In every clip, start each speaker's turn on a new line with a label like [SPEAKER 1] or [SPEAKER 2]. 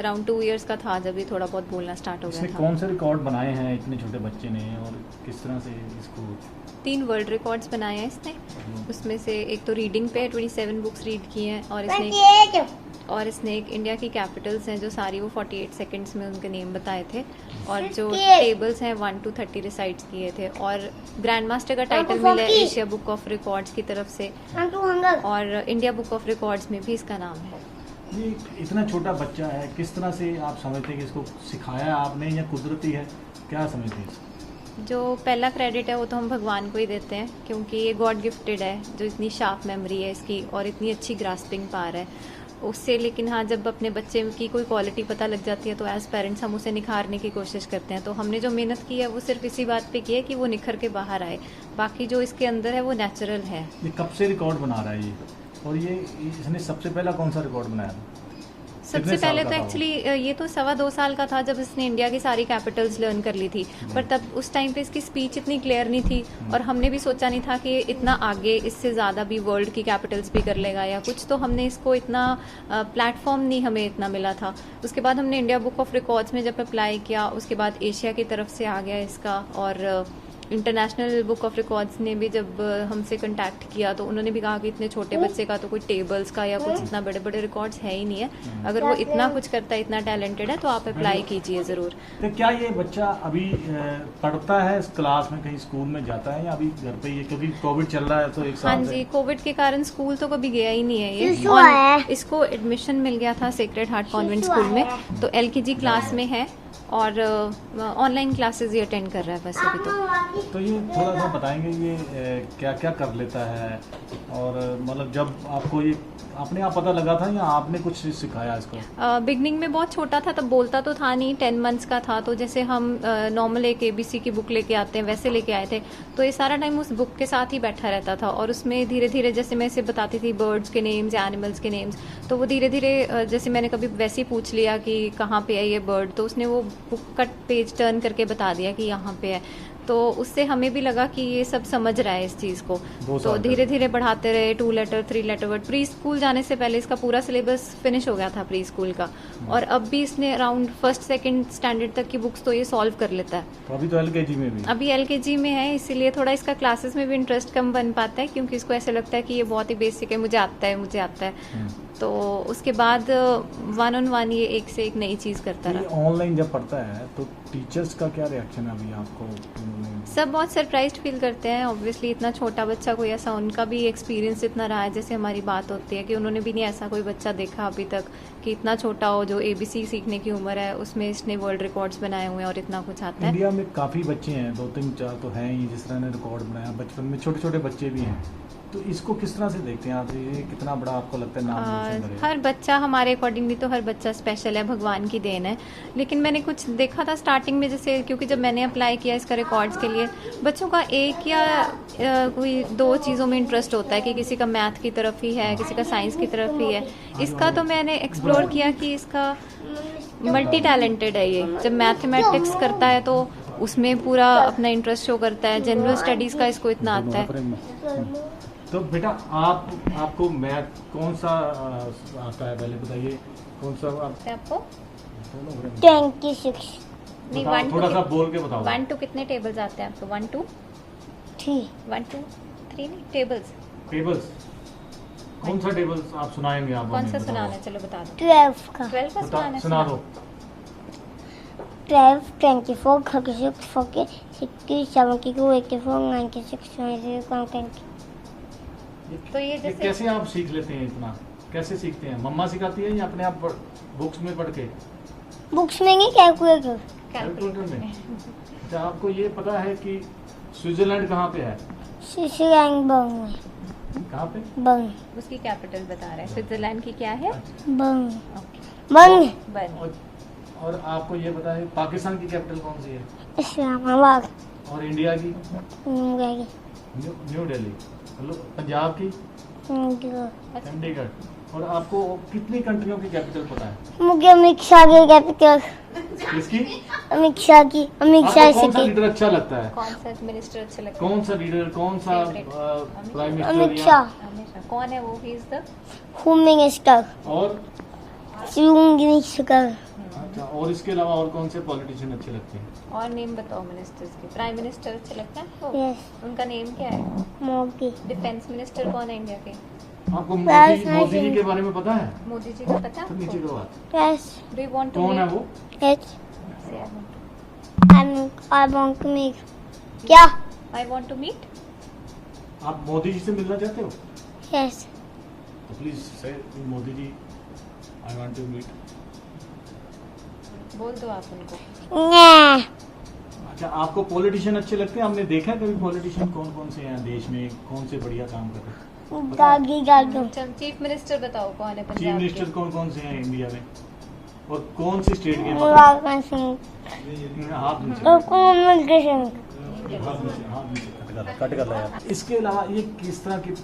[SPEAKER 1] Around 2 years का था जब ये थोड़ा बहुत बोलना स्टार्ट हो गया था।
[SPEAKER 2] कौन से रिकॉर्ड बनाए हैं इतने छोटे बच्चे ने और किस तरह से इसको?
[SPEAKER 1] 3 वर्ल्ड रिकॉर्ड्स बनाए हैं इसने। उसमें से एक तो रीडिंग पे 27 बुक्स रीड की हैं और इसने एक इंडिया की कैपिटल्स हैं जो सारी वो 48 सेकंड्स में उनके नेम बताए थे, और जो टेबल्स हैं 1 to 30 रिसाइट्स किए थे, और ग्रैंड मास्टर का टाइटल मिला है एशिया बुक ऑफ रिकॉर्ड्स की तरफ से, और इंडिया बुक ऑफ रिकॉर्ड्स में भी इसका नाम है।
[SPEAKER 2] ये इतना छोटा बच्चा है, किस तरह से आप समझते हैं कि इसको सिखाया आपने या कुदरती है, क्या समझते हैं?
[SPEAKER 1] जो पहला क्रेडिट है वो तो हम भगवान को ही देते हैं, क्योंकि ये गॉड गिफ्टेड है, जो इतनी शार्प मेमोरी है इसकी और इतनी अच्छी ग्रास्पिंग पावर है उससे। लेकिन हाँ, जब अपने बच्चे की कोई क्वालिटी पता लग जाती है तो एज पेरेंट्स हम उसे निखारने की कोशिश करते हैं। तो हमने जो मेहनत की है वो सिर्फ इसी बात पे की है कि वो निखर के बाहर आए, बाकी जो इसके अंदर है वो नेचुरल है।
[SPEAKER 2] ये कब से रिकॉर्ड बना रहा है ये, और ये इसने सबसे पहला कौन सा रिकॉर्ड बनाया था?
[SPEAKER 1] सबसे पहले तो एक्चुअली ये तो 2.25 साल का था जब इसने इंडिया की सारी कैपिटल्स लर्न कर ली थी, पर तब उस टाइम पे इसकी स्पीच इतनी क्लियर नहीं थी, और हमने भी सोचा नहीं था कि इतना आगे इससे ज़्यादा भी वर्ल्ड की कैपिटल्स भी कर लेगा या कुछ, तो हमने इसको इतना प्लेटफॉर्म नहीं हमें इतना मिला था। उसके बाद हमने इंडिया बुक ऑफ रिकॉर्ड्स में जब अप्लाई किया, उसके बाद एशिया की तरफ से आ गया इसका, और इंटरनेशनल बुक ऑफ रिकॉर्ड्स ने भी जब हमसे कांटेक्ट किया तो उन्होंने भी कहा कि इतने छोटे बच्चे का तो कोई टेबल्स का या कुछ इतना बड़े बड़े रिकॉर्ड्स है ही नहीं है, अगर वो इतना कुछ करता है, इतना टैलेंटेड है, तो आप अप्लाई कीजिए ज़रूर।
[SPEAKER 2] तो क्या ये बच्चा अभी पढ़ता है इस क्लास में, कहीं स्कूल में जाता है या अभी घर पे ही है, क्योंकि कोविड चल रहा है तो एक साल?
[SPEAKER 1] हाँ जी, कोविड के कारण स्कूल तो कभी गया ही नहीं है ये, और इसको एडमिशन मिल गया था सेक्रेड हार्ट कॉन्वेंट स्कूल में, तो LKG क्लास में है और ऑनलाइन क्लासेस ही अटेंड कर रहा है बस अभी
[SPEAKER 2] तो ये थोड़ा सा बताएंगे ये क्या क्या कर लेता है, और मतलब जब आपको ये अपने आप पता लगा था या आपने कुछ सिखाया इसको?
[SPEAKER 1] बिगनिंग में बहुत छोटा था, तब बोलता तो था नहीं, 10 मंथ्स का था, तो जैसे हम नॉर्मल एक ABC की बुक लेके आते हैं वैसे लेके आए थे, तो ये सारा टाइम उस बुक के साथ ही बैठा रहता था, और उसमें धीरे धीरे जैसे मैं इसे बताती थी बर्ड्स के नेम्स या एनिमल्स के नेम्स, तो वो धीरे धीरे जैसे मैंने कभी वैसे ही पूछ लिया कि कहाँ पे है ये बर्ड, तो उसने वो बुक का पेज टर्न करके बता दिया कि यहाँ पे है, तो उससे हमें भी लगा कि ये सब समझ रहा है इस चीज़ को, तो धीरे धीरे बढ़ाते रहे, 2 letter 3 letter word. Pre school जाने से पहले इसका पूरा सिलेबस फिनिश हो गया था प्री स्कूल का, और अब भी इसने अराउंड 1st 2nd स्टैंडर्ड तक की बुक्स तो ये सॉल्व कर लेता है।
[SPEAKER 2] तो अभी तो LKG में भी? अभी
[SPEAKER 1] LKG में है, इसीलिए थोड़ा इसका क्लासेस में भी इंटरेस्ट कम बन पाता है, क्योंकि इसको ऐसा लगता है कि ये बहुत ही बेसिक है, मुझे आता है मुझे आता है। तो उसके बाद 1-on-1 ये एक से एक नई चीज़ करता रहा।
[SPEAKER 2] ऑनलाइन जब पढ़ता है तो टीचर्स का क्या रिएक्शन है अभी आपको?
[SPEAKER 1] सब बहुत सरप्राइज्ड फील करते हैं, ऑब्वियसली इतना छोटा बच्चा, कोई ऐसा उनका भी एक्सपीरियंस इतना रहा है, जैसे हमारी बात होती है कि उन्होंने भी नहीं ऐसा कोई बच्चा देखा अभी तक कि इतना छोटा हो, जो ABC सीखने की उम्र है उसमें इसने वर्ल्ड रिकॉर्ड्स बनाए हुए हैं और इतना कुछ आता है।
[SPEAKER 2] इंडिया में काफ़ी बच्चे हैं, 2 3 4 तो हैं ही जिस तरह ने रिकॉर्ड बनाया, बचपन में छोटे छोटे बच्चे भी हैं, तो इसको किस तरह से देखते हैं आप? ये कितना बड़ा आपको लगता है नाम?
[SPEAKER 1] हर बच्चा हमारे अकॉर्डिंगली तो हर बच्चा स्पेशल है, भगवान की देन है, लेकिन मैंने कुछ देखा था स्टार्टिंग में, जैसे क्योंकि जब मैंने अप्लाई किया इसका रिकॉर्ड्स के लिए, बच्चों का एक या कोई 2 चीज़ों में इंटरेस्ट होता है कि किसी का मैथ की तरफ ही है, किसी का साइंस की तरफ ही है। इसका तो मैंने एक्सप्लोर किया कि इसका मल्टी टैलेंटेड है ये, जब मैथमेटिक्स करता है तो उसमें पूरा अपना इंटरेस्ट शो करता है, जनरल स्टडीज़ का इसको इतना आता है।
[SPEAKER 2] तो बेटा आपको मैथ कौन सा आता है, पहले बताइए कौन सा
[SPEAKER 1] आपको?
[SPEAKER 3] 26।
[SPEAKER 2] थोड़ा सा बोल के बताओ।
[SPEAKER 1] 1 to कितने टेबल्स आते हैं आपको? 1 to
[SPEAKER 3] 3
[SPEAKER 1] 1 to 3 नहीं, टेबल्स
[SPEAKER 2] कौन सा टेबल्स आप सुनाएंगे? आप
[SPEAKER 1] कौन सा सुनाना है, चलो बता दो।
[SPEAKER 3] 12 का
[SPEAKER 1] 12 का सुनाना है,
[SPEAKER 2] सुना दो।
[SPEAKER 3] 12 24 36 40 60 70 84 96 97
[SPEAKER 1] तो ये जैसे
[SPEAKER 2] कैसे आप सीख लेते हैं इतना? कैसे सीखते हैं? मम्मा सिखाती है या अपने आप बुक्स में पढ़ के?
[SPEAKER 3] बुक्स में नहीं, कैलकुलेटर
[SPEAKER 2] में। अच्छा, आपको ये पता है कि स्विट्जरलैंड कहाँ पे है?
[SPEAKER 3] स्विट्जरलैंड बर्न में।
[SPEAKER 2] कहाँ पे?
[SPEAKER 3] बर्न।
[SPEAKER 1] उसकी कैपिटल बता रहे हैं, स्विट्जरलैंड की क्या है?
[SPEAKER 3] बर्न।
[SPEAKER 1] Okay,
[SPEAKER 3] burn.
[SPEAKER 2] और आपको ये पता है पाकिस्तान की कैपिटल कौन सी है?
[SPEAKER 3] इस्लामाबाद।
[SPEAKER 2] और इंडिया की? न्यू दिल्ली। पंजाब की? चंडीगढ़। और आपको कितनी कंट्रियों की कैपिटल पता है?
[SPEAKER 3] मुझे अमित शाह की कैपिटल।
[SPEAKER 2] किसकी?
[SPEAKER 3] अमित शाह की। अमित शाह
[SPEAKER 2] कौन सा लीडर अच्छा लगता है?
[SPEAKER 1] कौन सा मिनिस्टर अच्छा लगता है?
[SPEAKER 2] कौन सा लीडर, कौन सा प्राइम मिनिस्टर?
[SPEAKER 3] अमित शाह।
[SPEAKER 1] कौन है वो? He is the
[SPEAKER 3] home minister.
[SPEAKER 2] और
[SPEAKER 3] मिनिस्टर।
[SPEAKER 2] अच्छा, और इसके अलावा और कौन से पॉलिटिशियन अच्छे लगते हैं?
[SPEAKER 1] और नेम बताओ मिनिस्टर्स के। प्राइम मिनिस्टर अच्छे लगते हैं आपको?
[SPEAKER 3] यस
[SPEAKER 1] उनका नेम क्या है?
[SPEAKER 3] मोदी
[SPEAKER 1] डिफेंस मिनिस्टर कौन है इंडिया के?
[SPEAKER 2] आपको
[SPEAKER 3] Yes,
[SPEAKER 2] Modi
[SPEAKER 3] I
[SPEAKER 2] ji
[SPEAKER 3] see.
[SPEAKER 2] के बारे में पता है?
[SPEAKER 1] मोदी जी का पता
[SPEAKER 2] तो नीचे
[SPEAKER 1] है
[SPEAKER 2] करो बात।
[SPEAKER 3] Yes
[SPEAKER 1] do you want to
[SPEAKER 2] कौन है वो?
[SPEAKER 3] Yes I want to meet क्या
[SPEAKER 1] आई वांट टू मीट?
[SPEAKER 2] आप मोदी जी से मिलना चाहते हो?
[SPEAKER 3] यस
[SPEAKER 2] तो प्लीज से Modi ji I want to meet.
[SPEAKER 1] बोल दो आप उनको।
[SPEAKER 3] नहीं
[SPEAKER 2] अच्छा, आपको पॉलिटिशियन अच्छे लगते हैं? आपने देखा है कभी पॉलिटिशियन कौन कौन से हैं देश में, कौन से बढ़िया काम कर रहे हैं?
[SPEAKER 3] गागी गागी
[SPEAKER 1] चल चीफ मिनिस्टर बताओ कौन है
[SPEAKER 2] चीफ
[SPEAKER 1] पंजाब
[SPEAKER 2] मिनिस्टर
[SPEAKER 1] के?
[SPEAKER 2] कौन कौन से हैं इंडिया में, और कौन सी स्टेट के?
[SPEAKER 3] मुलाकात सिंह
[SPEAKER 2] हाथ नीचे,
[SPEAKER 3] और कौन सिंह
[SPEAKER 2] हाथ नीचे कट कर रहा है। इसके अलावा ये किस तरह की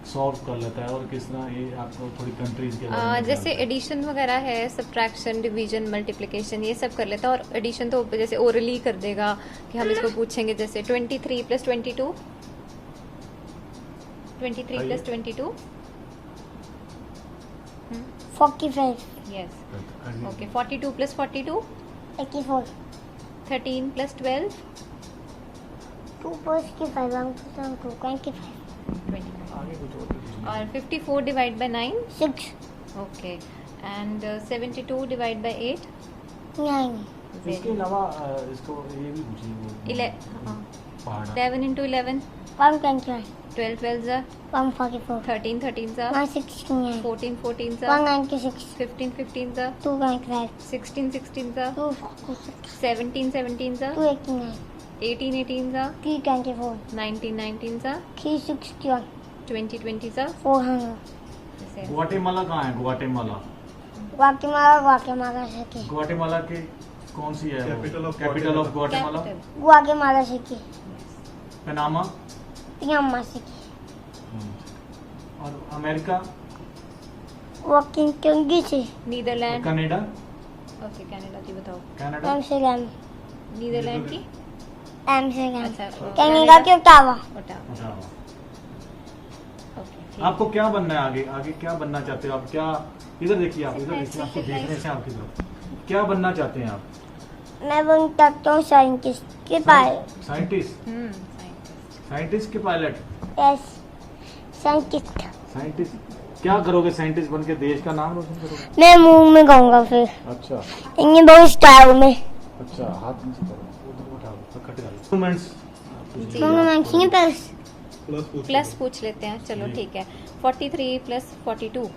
[SPEAKER 2] सॉल्व कर लेता है, और किस तरह ये आपको थोड़ी कंट्रीज के बारे में
[SPEAKER 1] जैसे
[SPEAKER 2] जानता है?
[SPEAKER 1] एडिशन वगैरह है, सब्ट्रैक्शन, डिवीजन, मल्टीप्लिकेशन, ये सब कर लेता है। और एडिशन तो जैसे ओरली कर देगा कि हम इसको पूछेंगे, जैसे 23 + 22 23 + 22
[SPEAKER 3] 45
[SPEAKER 1] यस ओके 42 + 42
[SPEAKER 3] 84
[SPEAKER 1] 13 + 12
[SPEAKER 3] 2 plus 5 1 plus 2 25
[SPEAKER 1] 25
[SPEAKER 2] आगे कुछ और पूछिए।
[SPEAKER 1] और 54 divide by 9
[SPEAKER 3] 6
[SPEAKER 1] okay and 72 divide by 8
[SPEAKER 3] 9
[SPEAKER 2] इसके अलावा इसको ये भी पूछिए वो पहाड़
[SPEAKER 1] 11 × 11
[SPEAKER 3] 125
[SPEAKER 1] 12 12 जा
[SPEAKER 3] 144
[SPEAKER 1] 13 13 जा
[SPEAKER 3] 169
[SPEAKER 1] 14 14 जा
[SPEAKER 3] 196
[SPEAKER 1] 15 15 जा
[SPEAKER 3] 295
[SPEAKER 1] 16 16 जा
[SPEAKER 3] 246
[SPEAKER 1] 17 17 जा
[SPEAKER 3] 289
[SPEAKER 1] 18 18 जा
[SPEAKER 3] 324
[SPEAKER 1] 19 19 जा
[SPEAKER 3] 361
[SPEAKER 1] 20 20 जा
[SPEAKER 3] 400
[SPEAKER 1] ऐसे।
[SPEAKER 2] ग्वाटेमाला कहाँ है? ग्वाटेमाला,
[SPEAKER 3] Guatemala City
[SPEAKER 2] ग्वाटेमाला के कौन सी है?
[SPEAKER 4] Capital of
[SPEAKER 2] capital of Guatemala.
[SPEAKER 1] Capital.
[SPEAKER 3] Guatemala City
[SPEAKER 2] Panama.
[SPEAKER 3] Panama City
[SPEAKER 2] और America,
[SPEAKER 3] Washington DC
[SPEAKER 1] Netherlands
[SPEAKER 2] Canada,
[SPEAKER 1] okay Canada की बताओ।
[SPEAKER 2] कनाडा,
[SPEAKER 3] Amsterdam
[SPEAKER 1] नीदरलैंड की
[SPEAKER 3] Amsterdam
[SPEAKER 1] अच्छा
[SPEAKER 3] Canada के Ottawa
[SPEAKER 1] ओटावा
[SPEAKER 2] बताओ।
[SPEAKER 1] ओके ठीक।
[SPEAKER 2] आपको क्या बनना है आगे? आगे क्या बनना चाहते हो आप? क्या, इधर देखिए आप, इधर देखिए, आपको देखने से आपकी तरफ क्या बनना चाहते हैं आप?
[SPEAKER 3] मैं बन सकता हूँ साइंटिस्ट के पायलट
[SPEAKER 2] साइंटिस्ट,
[SPEAKER 1] साइंटिस्ट
[SPEAKER 2] साइंटिस्ट के पायलट,
[SPEAKER 3] यस साइंटिस्ट
[SPEAKER 2] साइंटिस्ट। क्या करोगे साइंटिस्ट बन के? देश का नाम रोशन करोगे?
[SPEAKER 3] मैं मुंह में गाऊंगा फिर
[SPEAKER 2] अच्छा
[SPEAKER 3] इंगे बहुत स्टाइल में
[SPEAKER 2] अच्छा, हाथ नीचे करो, उधर उठाओ, तो कट जाएगा। Instruments,
[SPEAKER 1] जी।
[SPEAKER 3] मैंने प्लस
[SPEAKER 1] प्लस पूछ लेते हैं चलो
[SPEAKER 2] जी।
[SPEAKER 1] ठीक है 43 + 42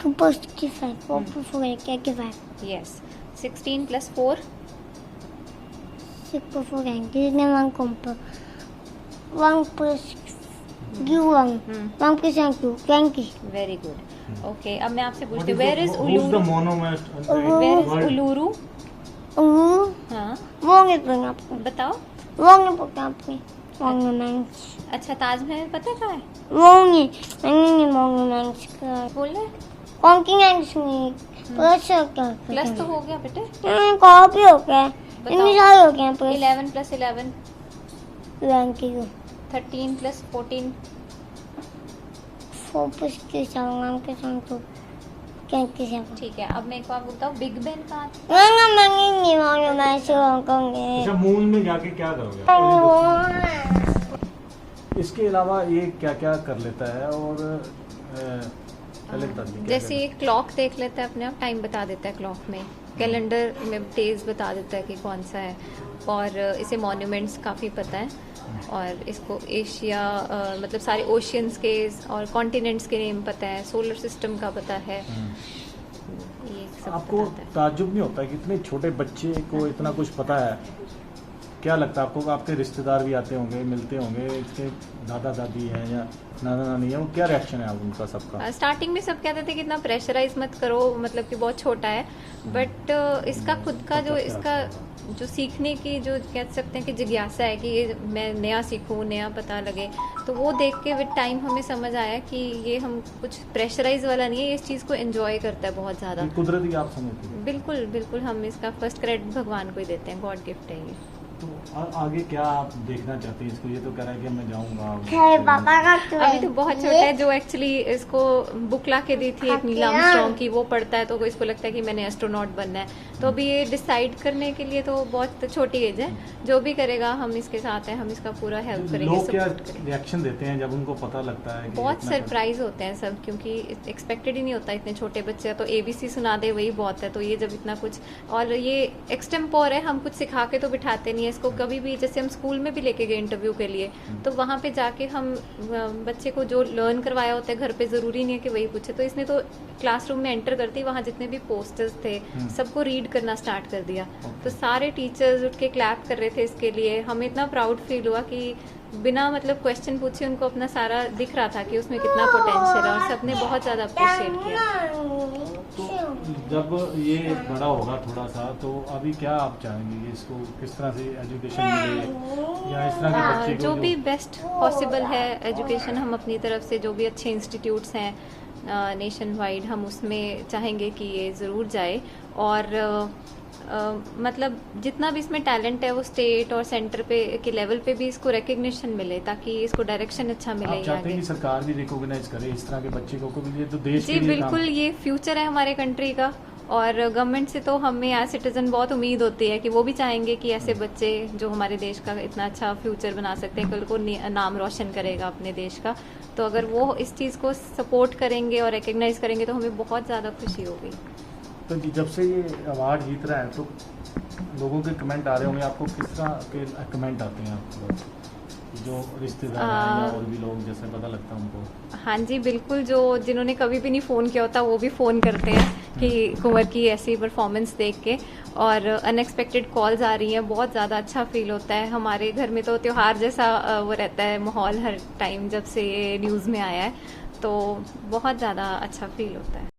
[SPEAKER 3] 2 plus 5 4 plus 4 85
[SPEAKER 1] यस 16 + 4
[SPEAKER 3] 6 plus 4 कितने 1 कंपर 1 plus Q1 1 plus 2 20
[SPEAKER 1] very good okay अब मैं आपसे
[SPEAKER 2] What
[SPEAKER 1] पूछती
[SPEAKER 2] is
[SPEAKER 1] हूँ where
[SPEAKER 2] the-
[SPEAKER 1] is
[SPEAKER 2] who's the
[SPEAKER 1] उलूरू
[SPEAKER 2] monument?
[SPEAKER 1] Where is
[SPEAKER 2] World?
[SPEAKER 1] उलूरू
[SPEAKER 3] वो
[SPEAKER 1] हाँ
[SPEAKER 3] वो नहीं पता आपको
[SPEAKER 1] बताओ
[SPEAKER 3] वो नहीं पता आपको मॉन्यूमेंट्स
[SPEAKER 1] अच्छा ताजमहल पता कहाँ है
[SPEAKER 3] वो नहीं मॉन्यूमेंट्स का
[SPEAKER 1] बोल रहे
[SPEAKER 3] कॉन्टिनेंट्स में प्लस क्या
[SPEAKER 1] प्लस तो हो गया बेटे
[SPEAKER 3] कॉपी हो गया इतनी सारे हो गए प्लस
[SPEAKER 1] 11 + 11
[SPEAKER 3] थैंक यू
[SPEAKER 1] 13 + 14
[SPEAKER 3] 4 plus 2 7 के संग तो कैंटी से
[SPEAKER 1] ठीक है अब मेरे को आप बताओ बिग बेन कहाँ था?
[SPEAKER 3] मैं नहीं मॉन्यूमेंट्स होंगे
[SPEAKER 2] अच्छा, मून में जाके क्या करोगे? इसके अलावा ये क्या क्या कर लेता है? और पहले बता दीजिए क्या
[SPEAKER 1] जैसे
[SPEAKER 2] क्या
[SPEAKER 1] ये क्लॉक देख लेता है अपने आप टाइम बता देता है क्लॉक में कैलेंडर में डेज बता देता है कि कौन सा है और इसे मॉन्यूमेंट्स काफ़ी पता है और इसको एशिया मतलब सारे ओशियंस के और कॉन्टिनेंट्स के नेम पता है सोलर सिस्टम का पता है ये सब
[SPEAKER 2] आपको
[SPEAKER 1] बताता है
[SPEAKER 2] ताज्जुब नहीं होता कि इतने छोटे बच्चे को इतना कुछ पता है? क्या लगता है आपको? आपके रिश्तेदार भी आते होंगे, मिलते होंगे, इसके दादा दादी हैं या नाना नानी है, वो क्या रिएक्शन है आप उनका सबका?
[SPEAKER 1] स्टार्टिंग में सब कहते थे कि इतना प्रेशराइज मत करो मतलब कि बहुत छोटा है बट इसका खुद का जो इसका जो सीखने की जो कह सकते हैं कि जिज्ञासा है कि ये मैं नया सीखूं नया पता लगे तो वो देख के विद टाइम हमें समझ आया कि ये हम कुछ प्रेशराइज वाला नहीं है इस चीज़ को एंजॉय करता है बहुत ज़्यादा
[SPEAKER 2] ये कुदरती आप समझते हैं?
[SPEAKER 1] बिल्कुल बिल्कुल हम इसका फर्स्ट क्रेडिट भगवान को ही देते हैं गॉड गिफ्ट है ये
[SPEAKER 2] तो आगे क्या आप देखना चाहते हैं इसको? ये तो कह रहा है कि मैं जाऊंगा।
[SPEAKER 3] मेरे पापा का
[SPEAKER 1] अभी तो बहुत छोटा है। जो एक्चुअली इसको बुक ला के दी थी एक नील आर्मस्ट्रांग की, वो पढ़ता है तो इसको लगता है कि मैंने एस्ट्रोनॉट बनना है। तो अभी ये डिसाइड करने के लिए तो बहुत छोटी एज है। जो भी करेगा हम इसके साथ हैं, हम इसका पूरा हेल्प करेंगे,
[SPEAKER 2] लोग क्या
[SPEAKER 1] support करेंगे।
[SPEAKER 2] रिएक्शन देते हैं जब उनको पता लगता है कि
[SPEAKER 1] बहुत
[SPEAKER 2] इतना
[SPEAKER 1] सरप्राइज होते हैं सब, क्योंकि एक्सपेक्टेड ही नहीं होता इतने छोटे बच्चे हैं। तो ABC सुना दे वही बहुत है। तो ये जब इतना कुछ, और ये एक्सटेम्पोर है, हम कुछ सिखा के तो बिठाते नहीं है इसको कभी भी। जैसे हम स्कूल में भी लेके गए इंटरव्यू के लिए, तो वहाँ पे जाके हम बच्चे को जो लर्न करवाया होता है घर पे, जरूरी नहीं है कि वही पूछे। तो इसने तो क्लासरूम में एंटर करते ही वहाँ जितने भी पोस्टर्स थे सबको रीड करना स्टार्ट कर दिया। तो सारे टीचर्स उठ के क्लैप कर रहे थे इसके लिए। हमें इतना प्राउड फील हुआ कि बिना मतलब क्वेश्चन पूछे उनको अपना सारा दिख रहा था कि उसमें कितना पोटेंशियल है, और सबने बहुत ज़्यादा अप्रिशिएट किया।
[SPEAKER 2] तो जब ये बड़ा होगा थोड़ा सा, तो अभी क्या आप चाहेंगे कि इसको किस तरह से एजुकेशन मिले, या इस तरह के बच्चे को
[SPEAKER 1] जो भी बेस्ट पॉसिबल है एजुकेशन, हम अपनी तरफ से जो भी अच्छे इंस्टीट्यूट्स हैं नेशन वाइड, हम उसमें चाहेंगे कि ये ज़रूर जाए। और मतलब जितना भी इसमें टैलेंट है वो स्टेट और सेंटर पे के लेवल पे भी इसको रिकग्निशन मिले, ताकि इसको डायरेक्शन अच्छा मिले
[SPEAKER 2] आप चाहते हैं
[SPEAKER 1] आगे।
[SPEAKER 2] कि सरकार भी रिकॉग्नाइज करे इस तरह के बच्चे को, क्योंकि ये तो देश
[SPEAKER 1] जी
[SPEAKER 2] के लिए
[SPEAKER 1] बिल्कुल, ये फ्यूचर है हमारे कंट्री का। और गवर्नमेंट से तो हमें एज सिटीजन बहुत उम्मीद होती है कि वो भी चाहेंगे कि ऐसे बच्चे जो हमारे देश का इतना अच्छा फ्यूचर बना सकते हैं, कल को नाम रोशन करेगा अपने देश का। तो अगर वो इस चीज़ को सपोर्ट करेंगे और रिकग्नाइज करेंगे तो हमें बहुत ज़्यादा खुशी होगी।
[SPEAKER 2] तो जब से ये अवार्ड जीत रहा है तो लोगों के कमेंट आ रहे होंगे, आपको किस तरह के कमेंट आते हैं आपको, जो रिश्तेदार हैं या और भी लोग, जैसे पता लगता है उनको?
[SPEAKER 1] हाँ जी बिल्कुल, जो जिन्होंने कभी भी नहीं फ़ोन किया होता वो भी फ़ोन करते हैं कि कुंवर की ऐसी परफॉर्मेंस देख के, और अनएक्सपेक्टेड कॉल्स आ रही हैं। बहुत ज़्यादा अच्छा फील होता है। हमारे घर में तो त्योहार जैसा वो रहता है माहौल हर टाइम जब से ये न्यूज़ में आया है, तो बहुत ज़्यादा अच्छा फील होता है।